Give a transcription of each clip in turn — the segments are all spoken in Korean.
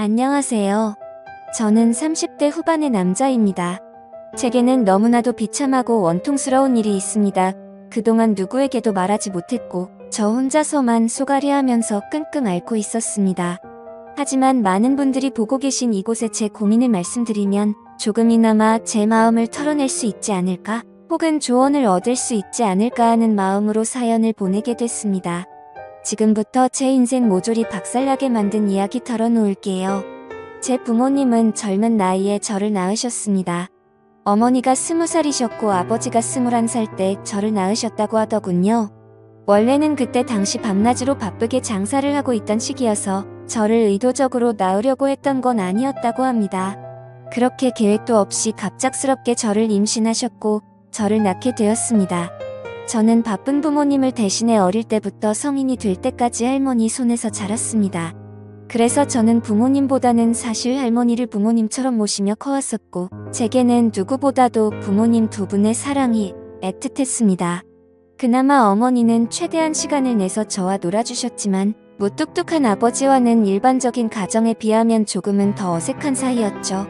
안녕하세요. 저는 30대 후반의 남자입니다. 제게는 너무나도 비참하고 원통스러운 일이 있습니다. 그동안 누구에게도 말하지 못했고 저 혼자서만 쏘가리하면서 끙끙 앓고 있었습니다. 하지만 많은 분들이 보고 계신 이곳에 제 고민을 말씀드리면 조금이나마 제 마음을 털어낼 수 있지 않을까? 혹은 조언을 얻을 수 있지 않을까 하는 마음으로 사연을 보내게 됐습니다. 지금부터 제 인생 모조리 박살나게 만든 이야기 털어놓을게요. 제 부모님은 젊은 나이에 저를 낳으셨습니다. 어머니가 20살이셨고 아버지가 21살 때 저를 낳으셨다고 하더군요. 원래는 그때 당시 밤낮으로 바쁘게 장사를 하고 있던 시기여서 저를 의도적으로 낳으려고 했던 건 아니었다고 합니다. 그렇게 계획도 없이 갑작스럽게 저를 임신하셨고 저를 낳게 되었습니다. 저는 바쁜 부모님을 대신해 어릴 때부터 성인이 될 때까지 할머니 손에서 자랐습니다. 그래서 저는 부모님보다는 사실 할머니를 부모님처럼 모시며 커왔었고 제게는 누구보다도 부모님 두 분의 사랑이 애틋했습니다. 그나마 어머니는 최대한 시간을 내서 저와 놀아주셨지만 무뚝뚝한 아버지와는 일반적인 가정에 비하면 조금은 더 어색한 사이였죠.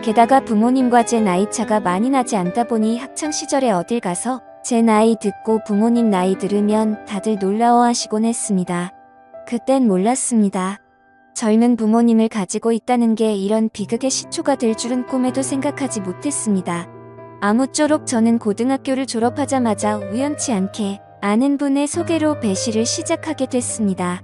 게다가 부모님과 제 나이차가 많이 나지 않다 보니 학창시절에 어딜 가서 제 나이 듣고 부모님 나이 들으면 다들 놀라워하시곤 했습니다. 그땐 몰랐습니다. 젊은 부모님을 가지고 있다는 게 이런 비극의 시초가 될 줄은 꿈에도 생각하지 못했습니다. 아무쪼록 저는 고등학교를 졸업하자마자 우연치 않게 아는 분의 소개로 배시를 시작하게 됐습니다.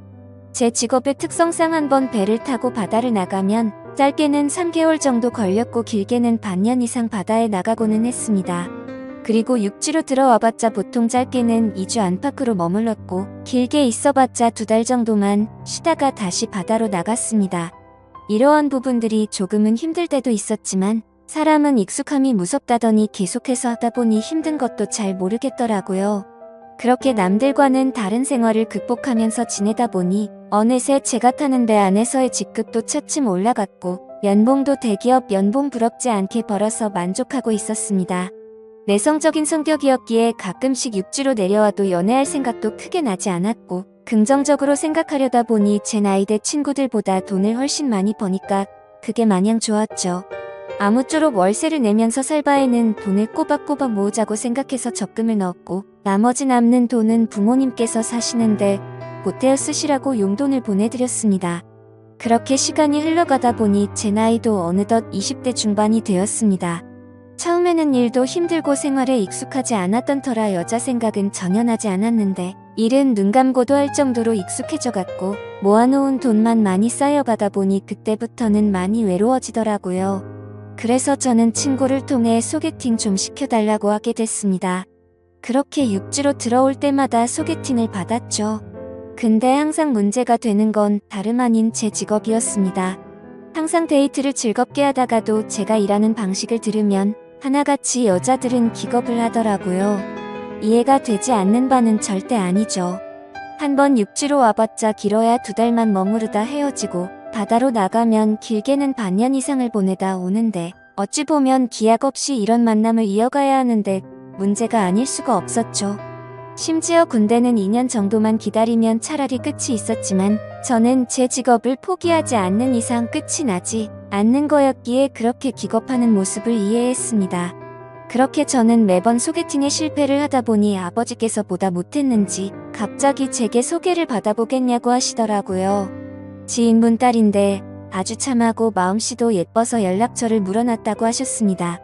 제 직업의 특성상 한번 배를 타고 바다를 나가면 짧게는 3개월 정도 걸렸고 길게는 반년 이상 바다에 나가고는 했습니다. 그리고 육지로 들어와봤자 보통 짧게는 2주 안팎으로 머물렀고 길게 있어봤자 2달 정도만 쉬다가 다시 바다로 나갔습니다. 이러한 부분들이 조금은 힘들 때도 있었지만 사람은 익숙함이 무섭다더니 계속해서 하다 보니 힘든 것도 잘 모르겠더라고요. 그렇게 남들과는 다른 생활을 극복하면서 지내다 보니 어느새 제가 타는 배 안에서의 직급도 차츰 올라갔고 연봉도 대기업 연봉 부럽지 않게 벌어서 만족하고 있었습니다. 내성적인 성격이었기에 가끔씩 육지로 내려와도 연애할 생각도 크게 나지 않았고 긍정적으로 생각하려다 보니 제 나이대 친구들보다 돈을 훨씬 많이 버니까 그게 마냥 좋았죠. 아무쪼록 월세를 내면서 살 바에는 돈을 꼬박꼬박 모으자고 생각해서 적금을 넣었고 나머지 남는 돈은 부모님께서 사시는데 보태어 쓰시라고 용돈을 보내드렸습니다. 그렇게 시간이 흘러가다 보니 제 나이도 어느덧 20대 중반이 되었습니다. 처음에는 일도 힘들고 생활에 익숙하지 않았던 터라 여자 생각은 전혀 나지 않았는데 일은 눈 감고도 할 정도로 익숙해져 갔고 모아놓은 돈만 많이 쌓여가다 보니 그때부터는 많이 외로워지더라고요. 그래서 저는 친구를 통해 소개팅 좀 시켜달라고 하게 됐습니다. 그렇게 육지로 들어올 때마다 소개팅을 받았죠. 근데 항상 문제가 되는 건 다름 아닌 제 직업이었습니다. 항상 데이트를 즐겁게 하다가도 제가 일하는 방식을 들으면 하나같이 여자들은 기겁을 하더라고요. 이해가 되지 않는 바는 절대 아니죠. 한번 육지로 와봤자 길어야 2달만 머무르다 헤어지고 바다로 나가면 길게는 반년 이상을 보내다 오는데 어찌 보면 기약 없이 이런 만남을 이어가야 하는데 문제가 아닐 수가 없었죠. 심지어 군대는 2년 정도만 기다리면 차라리 끝이 있었지만 저는 제 직업을 포기하지 않는 이상 끝이 나지 않는 거였기에 그렇게 기겁하는 모습을 이해했습니다. 그렇게 저는 매번 소개팅에 실패를 하다 보니 아버지께서 보다 못했는지 갑자기 제게 소개를 받아보겠냐고 하시더라고요. 지인분 딸인데 아주 참하고 마음씨도 예뻐서 연락처를 물어놨다고 하셨습니다.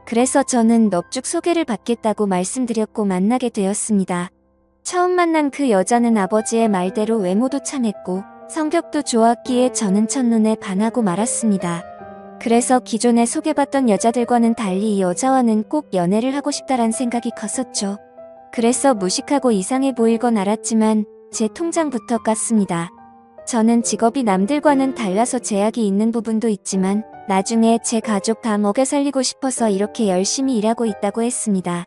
그래서 저는 넙죽 소개를 받겠다고 말씀드렸고 만나게 되었습니다. 처음 만난 그 여자는 아버지의 말대로 외모도 참했고 성격도 좋았기에 저는 첫눈에 반하고 말았습니다. 그래서 기존에 소개받던 여자들과는 달리 이 여자와는 꼭 연애를 하고 싶다란 생각이 컸었죠. 그래서 무식하고 이상해 보일 건 알았지만 제 통장부터 깠습니다. 저는 직업이 남들과는 달라서 제약이 있는 부분도 있지만 나중에 제 가족 다 먹여 살리고 싶어서 이렇게 열심히 일하고 있다고 했습니다.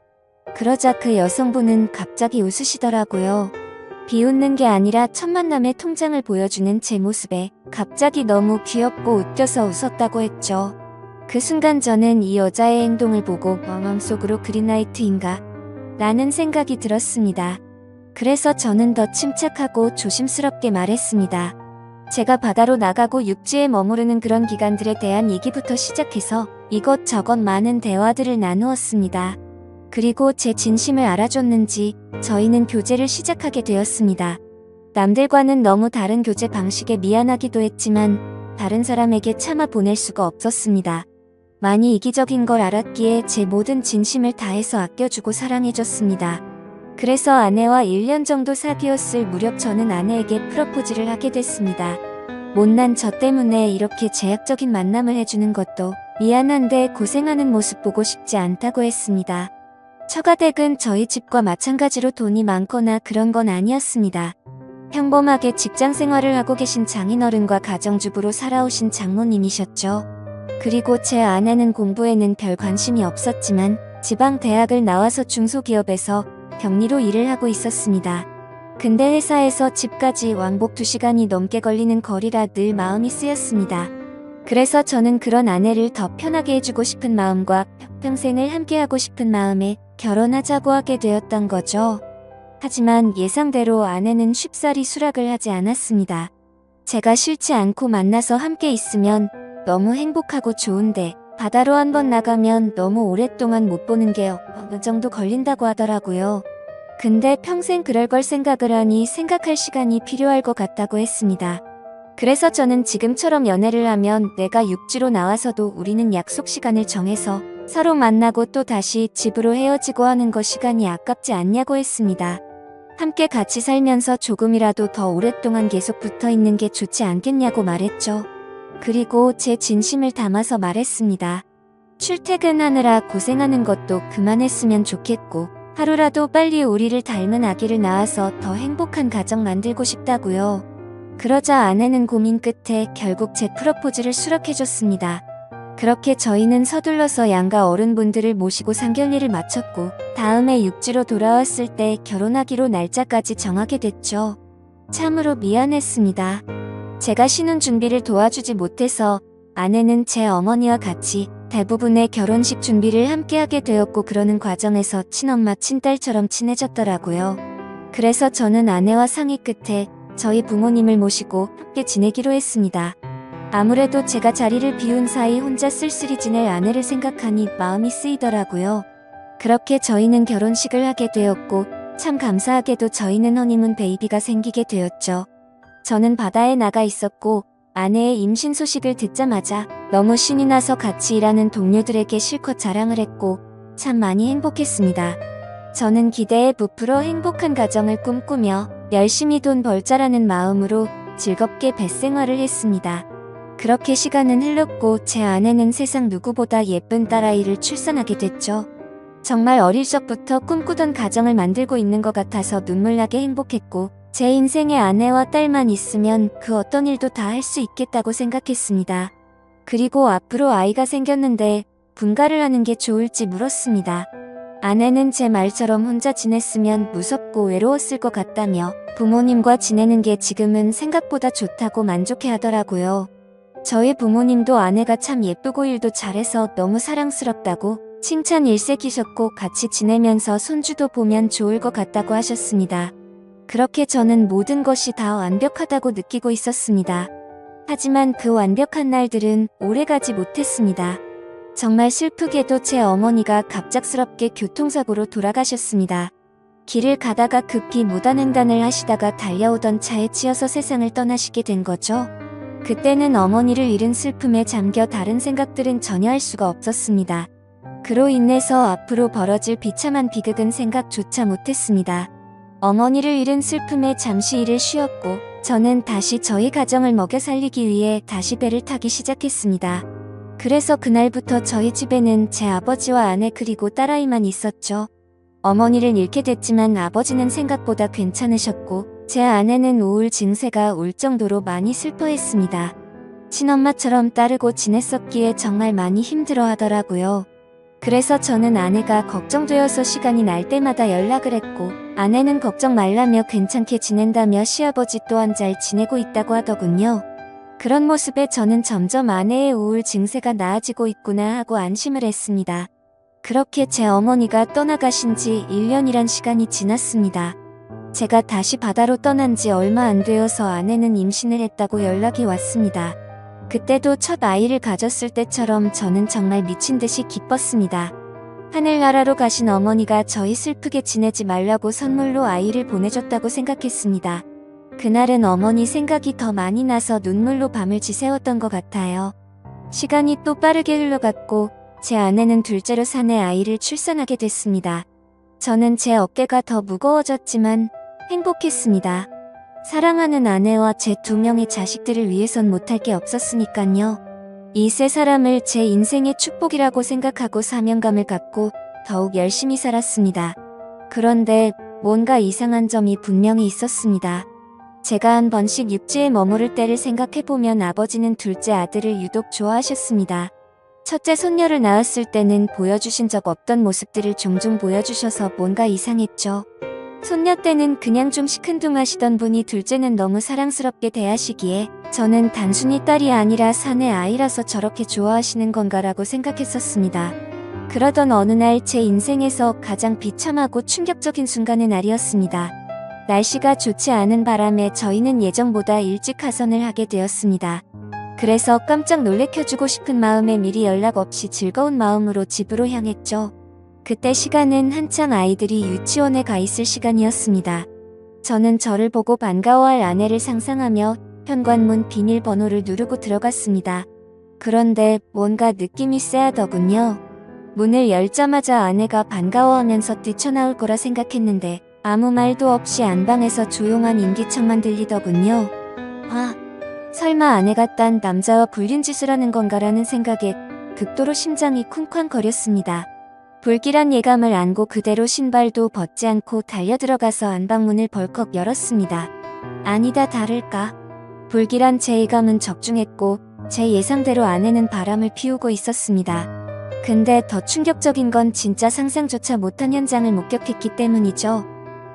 그러자 그 여성분은 갑자기 웃으시더라고요. 비웃는 게 아니라 첫 만남의 통장을 보여주는 제 모습에 갑자기 너무 귀엽고 웃겨서 웃었다고 했죠. 그 순간 저는 이 여자의 행동을 보고 마음속으로 그린라이트인가? 라는 생각이 들었습니다. 그래서 저는 더 침착하고 조심스럽게 말했습니다. 제가 바다로 나가고 육지에 머무르는 그런 기간들에 대한 얘기부터 시작해서 이것저것 많은 대화들을 나누었습니다. 그리고 제 진심을 알아줬는지 저희는 교제를 시작하게 되었습니다. 남들과는 너무 다른 교제 방식에 미안하기도 했지만 다른 사람에게 참아 보낼 수가 없었습니다. 많이 이기적인 걸 알았기에 제 모든 진심을 다해서 아껴주고 사랑해줬습니다. 그래서 아내와 1년 정도 사귀었을 무렵 저는 아내에게 프러포즈를 하게 됐습니다. 못난 저 때문에 이렇게 제약적인 만남을 해주는 것도 미안한데 고생하는 모습 보고 싶지 않다고 했습니다. 처가댁은 저희 집과 마찬가지로 돈이 많거나 그런 건 아니었습니다. 평범하게 직장 생활을 하고 계신 장인어른과 가정주부로 살아오신 장모님이셨죠. 그리고 제 아내는 공부에는 별 관심이 없었지만 지방 대학을 나와서 중소기업에서 격리로 일을 하고 있었습니다. 근데 회사에서 집까지 왕복 2시간이 넘게 걸리는 거리라 늘 마음이 쓰였습니다. 그래서 저는 그런 아내를 더 편하게 해주고 싶은 마음과 평생을 함께하고 싶은 마음에 결혼하자고 하게 되었던 거죠. 하지만 예상대로 아내는 쉽사리 수락을 하지 않았습니다. 제가 싫지 않고 만나서 함께 있으면 너무 행복하고 좋은데 바다로 한번 나가면 너무 오랫동안 못 보는 게 어느 정도 걸린다고 하더라고요. 근데 평생 그럴 걸 생각을 하니 생각할 시간이 필요할 것 같다고 했습니다. 그래서 저는 지금처럼 연애를 하면 내가 육지로 나와서도 우리는 약속 시간을 정해서 서로 만나고 또 다시 집으로 헤어지고 하는 거 시간이 아깝지 않냐고 했습니다. 함께 같이 살면서 조금이라도 더 오랫동안 계속 붙어 있는 게 좋지 않겠냐고 말했죠. 그리고 제 진심을 담아서 말했습니다. 출퇴근하느라 고생하는 것도 그만했으면 좋겠고 하루라도 빨리 우리를 닮은 아기를 낳아서 더 행복한 가정 만들고 싶다고요. 그러자 아내는 고민 끝에 결국 제 프러포즈를 수락해줬습니다. 그렇게 저희는 서둘러서 양가 어른분들을 모시고 상견례를 마쳤고 다음에 육지로 돌아왔을 때 결혼하기로 날짜까지 정하게 됐죠. 참으로 미안했습니다. 제가 신혼 준비를 도와주지 못해서 아내는 제 어머니와 같이 대부분의 결혼식 준비를 함께하게 되었고 그러는 과정에서 친엄마 친딸처럼 친해졌더라고요. 그래서 저는 아내와 상의 끝에 저희 부모님을 모시고 함께 지내기로 했습니다. 아무래도 제가 자리를 비운 사이 혼자 쓸쓸히 지낼 아내를 생각하니 마음이 쓰이더라고요. 그렇게 저희는 결혼식을 하게 되었고 참 감사하게도 저희는 허니문 베이비가 생기게 되었죠. 저는 바다에 나가 있었고 아내의 임신 소식을 듣자마자 너무 신이 나서 같이 일하는 동료들에게 실컷 자랑을 했고 참 많이 행복했습니다. 저는 기대에 부풀어 행복한 가정을 꿈꾸며 열심히 돈 벌자라는 마음으로 즐겁게 뱃생활을 했습니다. 그렇게 시간은 흘렀고 제 아내는 세상 누구보다 예쁜 딸아이를 출산하게 됐죠. 정말 어릴 적부터 꿈꾸던 가정을 만들고 있는 것 같아서 눈물나게 행복했고 제 인생에 아내와 딸만 있으면 그 어떤 일도 다 할 수 있겠다고 생각했습니다. 그리고 앞으로 아이가 생겼는데 분가를 하는 게 좋을지 물었습니다. 아내는 제 말처럼 혼자 지냈으면 무섭고 외로웠을 것 같다며 부모님과 지내는 게 지금은 생각보다 좋다고 만족해 하더라고요. 저희 부모님도 아내가 참 예쁘고 일도 잘해서 너무 사랑스럽다고 칭찬 일색이셨고 같이 지내면서 손주도 보면 좋을 것 같다고 하셨습니다. 그렇게 저는 모든 것이 다 완벽하다고 느끼고 있었습니다. 하지만 그 완벽한 날들은 오래가지 못했습니다. 정말 슬프게도 제 어머니가 갑작스럽게 교통사고로 돌아가셨습니다. 길을 가다가 급히 무단횡단을 하시다가 달려오던 차에 치여서 세상을 떠나시게 된 거죠. 그때는 어머니를 잃은 슬픔에 잠겨 다른 생각들은 전혀 할 수가 없었습니다. 그로 인해서 앞으로 벌어질 비참한 비극은 생각조차 못했습니다. 어머니를 잃은 슬픔에 잠시 일을 쉬었고 저는 다시 저희 가정을 먹여 살리기 위해 다시 배를 타기 시작했습니다. 그래서 그날부터 저희 집에는 제 아버지와 아내 그리고 딸아이만 있었죠. 어머니를 잃게 됐지만 아버지는 생각보다 괜찮으셨고 제 아내는 우울 증세가 올 정도로 많이 슬퍼했습니다. 친엄마처럼 따르고 지냈었기에 정말 많이 힘들어 하더라고요. 그래서 저는 아내가 걱정되어서 시간이 날 때마다 연락을 했고 아내는 걱정 말라며 괜찮게 지낸다며 시아버지 또한 잘 지내고 있다고 하더군요. 그런 모습에 저는 점점 아내의 우울 증세가 나아지고 있구나 하고 안심을 했습니다. 그렇게 제 어머니가 떠나가신 지 1년이란 시간이 지났습니다. 제가 다시 바다로 떠난 지 얼마 안 되어서 아내는 임신을 했다고 연락이 왔습니다. 그때도 첫 아이를 가졌을 때처럼 저는 정말 미친 듯이 기뻤습니다. 하늘나라로 가신 어머니가 저희 슬프게 지내지 말라고 선물로 아이를 보내줬다고 생각했습니다. 그날은 어머니 생각이 더 많이 나서 눈물로 밤을 지새웠던 것 같아요. 시간이 또 빠르게 흘러갔고 제 아내는 둘째로 사내 아이를 출산하게 됐습니다. 저는 제 어깨가 더 무거워졌지만 행복했습니다. 사랑하는 아내와 제 2명의 자식들을 위해선 못할 게 없었으니깐요. 이 세 사람을 제 인생의 축복이라고 생각하고 사명감을 갖고 더욱 열심히 살았습니다. 그런데 뭔가 이상한 점이 분명히 있었습니다. 제가 한 번씩 육지에 머무를 때를 생각해보면 아버지는 둘째 아들을 유독 좋아하셨습니다. 첫째 손녀를 낳았을 때는 보여주신 적 없던 모습들을 종종 보여주셔서 뭔가 이상했죠. 손녀 때는 그냥 좀 시큰둥하시던 분이 둘째는 너무 사랑스럽게 대하시기에 저는 단순히 딸이 아니라 사내 아이라서 저렇게 좋아하시는 건가라고 생각했었습니다. 그러던 어느 날 제 인생에서 가장 비참하고 충격적인 순간의 날이었습니다. 날씨가 좋지 않은 바람에 저희는 예정보다 일찍 하선을 하게 되었습니다. 그래서 깜짝 놀래켜주고 싶은 마음에 미리 연락 없이 즐거운 마음으로 집으로 향했죠. 그때 시간은 한창 아이들이 유치원에 가 있을 시간이었습니다. 저는 저를 보고 반가워할 아내를 상상하며 현관문 비밀번호를 누르고 들어갔습니다. 그런데 뭔가 느낌이 쎄하더군요. 문을 열자마자 아내가 반가워하면서 뛰쳐나올 거라 생각했는데 아무 말도 없이 안방에서 조용한 인기척만 들리더군요. 설마 아내가 딴 남자와 불륜 짓을 하는 건가라는 생각에 극도로 심장이 쿵쾅거렸습니다. 불길한 예감을 안고 그대로 신발도 벗지 않고 달려들어가서 안방문을 벌컥 열었습니다. 아니다 다를까. 불길한 제 예감은 적중했고 제 예상대로 아내는 바람을 피우고 있었습니다. 근데 더 충격적인 건 진짜 상상조차 못한 현장을 목격했기 때문이죠.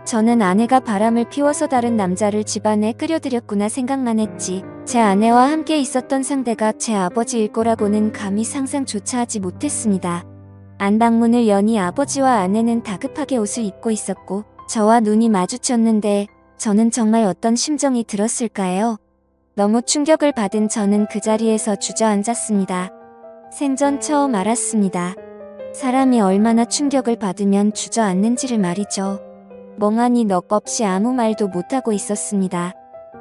저는 아내가 바람을 피워서 다른 남자를 집안에 끌여들였구나 생각만 했지 제 아내와 함께 있었던 상대가 제 아버지일 거라고는 감히 상상조차 하지 못했습니다. 안방문을 여니 아버지와 아내는 다급하게 옷을 입고 있었고 저와 눈이 마주쳤는데 저는 정말 어떤 심정이 들었을까요? 너무 충격을 받은 저는 그 자리에서 주저앉았습니다. 생전 처음 알았습니다. 사람이 얼마나 충격을 받으면 주저앉는지를 말이죠. 멍하니 넋없이 아무 말도 못하고 있었습니다.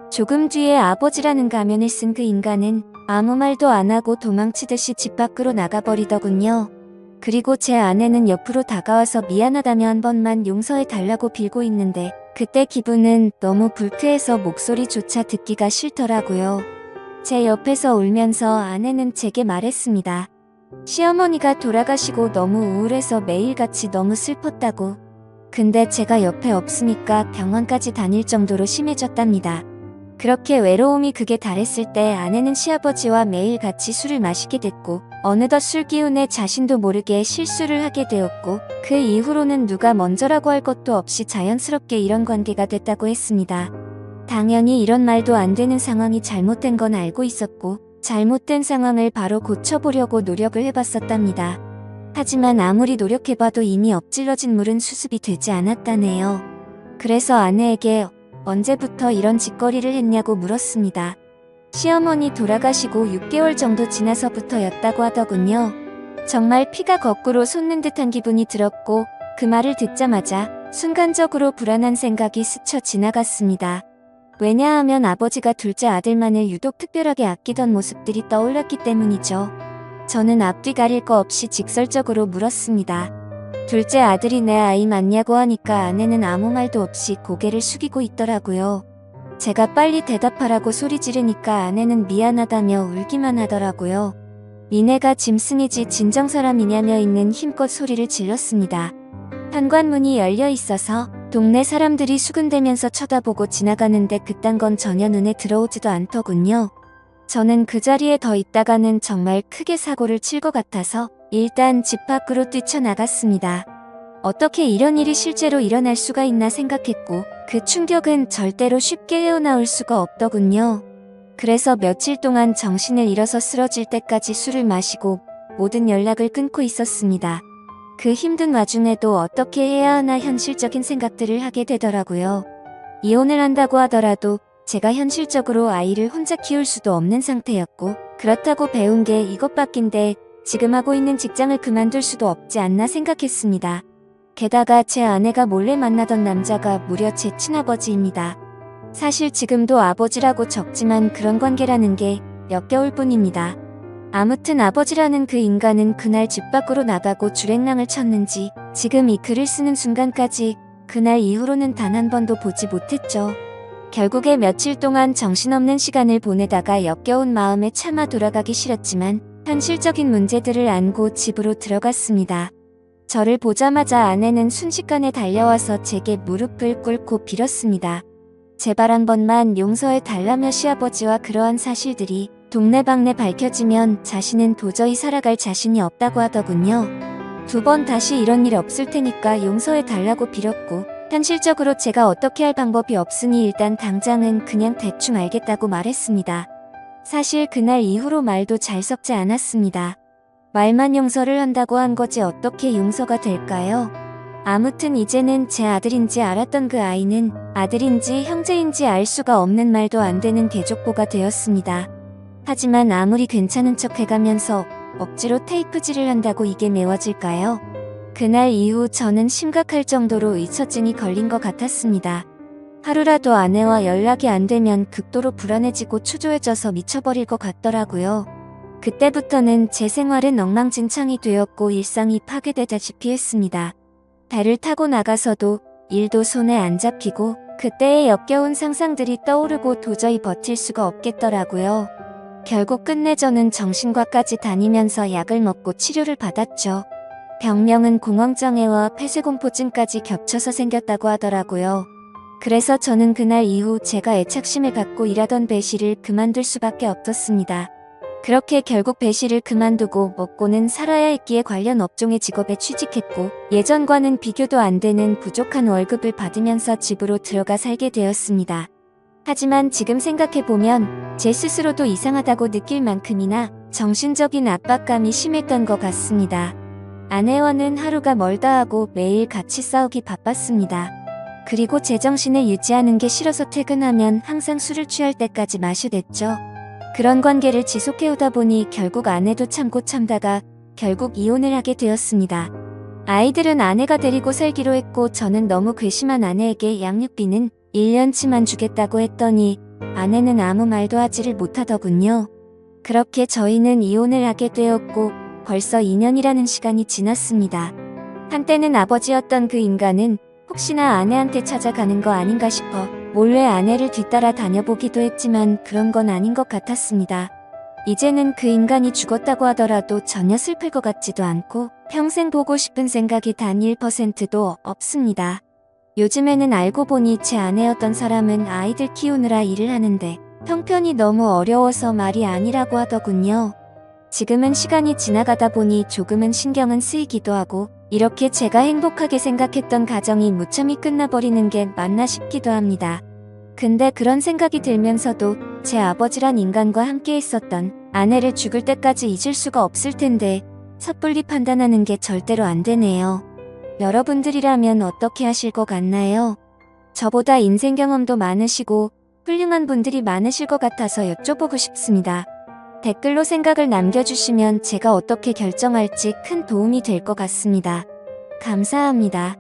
조금 뒤에 아버지라는 가면을 쓴 그 인간은 아무 말도 안 하고 도망치듯이 집 밖으로 나가버리더군요. 그리고 제 아내는 옆으로 다가와서 미안하다며 한 번만 용서해 달라고 빌고 있는데 그때 기분은 너무 불쾌해서 목소리조차 듣기가 싫더라고요. 제 옆에서 울면서 아내는 제게 말했습니다. 시어머니가 돌아가시고 너무 우울해서 매일같이 너무 슬펐다고. 근데 제가 옆에 없으니까 병원까지 다닐 정도로 심해졌답니다. 그렇게 외로움이 극에 달했을 때 아내는 시아버지와 매일 같이 술을 마시게 됐고 어느덧 술 기운에 자신도 모르게 실수를 하게 되었고 그 이후로는 누가 먼저라고 할 것도 없이 자연스럽게 이런 관계가 됐다고 했습니다. 당연히 이런 말도 안 되는 상황이 잘못된 건 알고 있었고 잘못된 상황을 바로 고쳐보려고 노력을 해봤었답니다. 하지만 아무리 노력해봐도 이미 엎질러진 물은 수습이 되지 않았다네요. 그래서 아내에게 언제부터 이런 짓거리를 했냐고 물었습니다. 시어머니 돌아가시고 6개월 정도 지나서부터였다고 하더군요. 정말 피가 거꾸로 솟는 듯한 기분이 들었고 그 말을 듣자마자 순간적으로 불안한 생각이 스쳐 지나갔습니다. 왜냐하면 아버지가 둘째 아들만을 유독 특별하게 아끼던 모습들이 떠올랐기 때문이죠. 저는 앞뒤 가릴 거 없이 직설적으로 물었습니다. 둘째 아들이 내 아이 맞냐고 하니까 아내는 아무 말도 없이 고개를 숙이고 있더라고요. 제가 빨리 대답하라고 소리 지르니까 아내는 미안하다며 울기만 하더라고요. 니네가 짐승이지 진정 사람이냐며 있는 힘껏 소리를 질렀습니다. 현관문이 열려 있어서 동네 사람들이 수군대면서 쳐다보고 지나가는데 그딴 건 전혀 눈에 들어오지도 않더군요. 저는 그 자리에 더 있다가는 정말 크게 사고를 칠 것 같아서 일단 집 밖으로 뛰쳐나갔습니다. 어떻게 이런 일이 실제로 일어날 수가 있나 생각했고 그 충격은 절대로 쉽게 헤어나올 수가 없더군요. 그래서 며칠 동안 정신을 잃어서 쓰러질 때까지 술을 마시고 모든 연락을 끊고 있었습니다. 그 힘든 와중에도 어떻게 해야 하나 현실적인 생각들을 하게 되더라고요. 이혼을 한다고 하더라도 제가 현실적으로 아이를 혼자 키울 수도 없는 상태였고, 그렇다고 배운 게 이것밖인데 지금 하고 있는 직장을 그만둘 수도 없지 않나 생각했습니다. 게다가 제 아내가 몰래 만나던 남자가 무려 제 친아버지입니다. 사실 지금도 아버지라고 적지만 그런 관계라는 게 몇 개월 뿐입니다. 아무튼 아버지라는 그 인간은 그날 집 밖으로 나가고 줄행랑을 쳤는지 지금 이 글을 쓰는 순간까지 그날 이후로는 단 한 번도 보지 못했죠. 결국에 며칠 동안 정신없는 시간을 보내다가 역겨운 마음에 차마 돌아가기 싫었지만 현실적인 문제들을 안고 집으로 들어갔습니다. 저를 보자마자 아내는 순식간에 달려와서 제게 무릎을 꿇고 빌었습니다. 제발 한 번만 용서해 달라며 시아버지와 그러한 사실들이 동네방네 밝혀지면 자신은 도저히 살아갈 자신이 없다고 하더군요. 2번 다시 이런 일 없을 테니까 용서해 달라고 빌었고, 현실적으로 제가 어떻게 할 방법이 없으니 일단 당장은 그냥 대충 알겠다고 말했습니다. 사실 그날 이후로 말도 잘 섞지 않았습니다. 말만 용서를 한다고 한 거지 어떻게 용서가 될까요? 아무튼 이제는 제 아들인지 알았던 그 아이는 아들인지 형제인지 알 수가 없는 말도 안 되는 대족보가 되었습니다. 하지만 아무리 괜찮은 척 해가면서 억지로 테이프질을 한다고 이게 메워질까요? 그날 이후 저는 심각할 정도로 의처증이 걸린 것 같았습니다. 하루라도 아내와 연락이 안 되면 극도로 불안해지고 초조해져서 미쳐버릴 것 같더라고요. 그때부터는 제 생활은 엉망진창이 되었고 일상이 파괴되다시피 했습니다. 배를 타고 나가서도 일도 손에 안 잡히고 그때의 역겨운 상상들이 떠오르고 도저히 버틸 수가 없겠더라고요. 결국 끝내 저는 정신과까지 다니면서 약을 먹고 치료를 받았죠. 병명은 공황장애와 폐쇄공포증까지 겹쳐서 생겼다고 하더라고요. 그래서 저는 그날 이후 제가 애착심을 갖고 일하던 배시를 그만둘 수밖에 없었습니다. 그렇게 결국 배시를 그만두고 먹고는 살아야 했기에 관련 업종의 직업에 취직했고, 예전과는 비교도 안 되는 부족한 월급을 받으면서 집으로 들어가 살게 되었습니다. 하지만 지금 생각해보면 제 스스로도 이상하다고 느낄 만큼이나 정신적인 압박감이 심했던 것 같습니다. 아내와는 하루가 멀다 하고 매일 같이 싸우기 바빴습니다. 그리고 제정신을 유지하는 게 싫어서 퇴근하면 항상 술을 취할 때까지 마셔댔죠. 그런 관계를 지속해오다 보니 결국 아내도 참고 참다가 결국 이혼을 하게 되었습니다. 아이들은 아내가 데리고 살기로 했고 저는 너무 괘씸한 아내에게 양육비는 1년치만 주겠다고 했더니 아내는 아무 말도 하지를 못하더군요. 그렇게 저희는 이혼을 하게 되었고 벌써 2년이라는 시간이 지났습니다. 한때는 아버지였던 그 인간은 혹시나 아내한테 찾아가는 거 아닌가 싶어 몰래 아내를 뒤따라 다녀보기도 했지만 그런 건 아닌 것 같았습니다. 이제는 그 인간이 죽었다고 하더라도 전혀 슬플 것 같지도 않고 평생 보고 싶은 생각이 단 1%도 없습니다. 요즘에는 알고 보니 제 아내였던 사람은 아이들 키우느라 일을 하는데 형편이 너무 어려워서 말이 아니라고 하더군요. 지금은 시간이 지나가다 보니 조금은 신경은 쓰이기도 하고 이렇게 제가 행복하게 생각했던 가정이 무참히 끝나버리는 게 맞나 싶기도 합니다. 근데 그런 생각이 들면서도 제 아버지란 인간과 함께 있었던 아내를 죽을 때까지 잊을 수가 없을 텐데 섣불리 판단하는 게 절대로 안 되네요. 여러분들이라면 어떻게 하실 것 같나요? 저보다 인생 경험도 많으시고 훌륭한 분들이 많으실 것 같아서 여쭤보고 싶습니다. 댓글로 생각을 남겨주시면 제가 어떻게 결정할지 큰 도움이 될 것 같습니다. 감사합니다.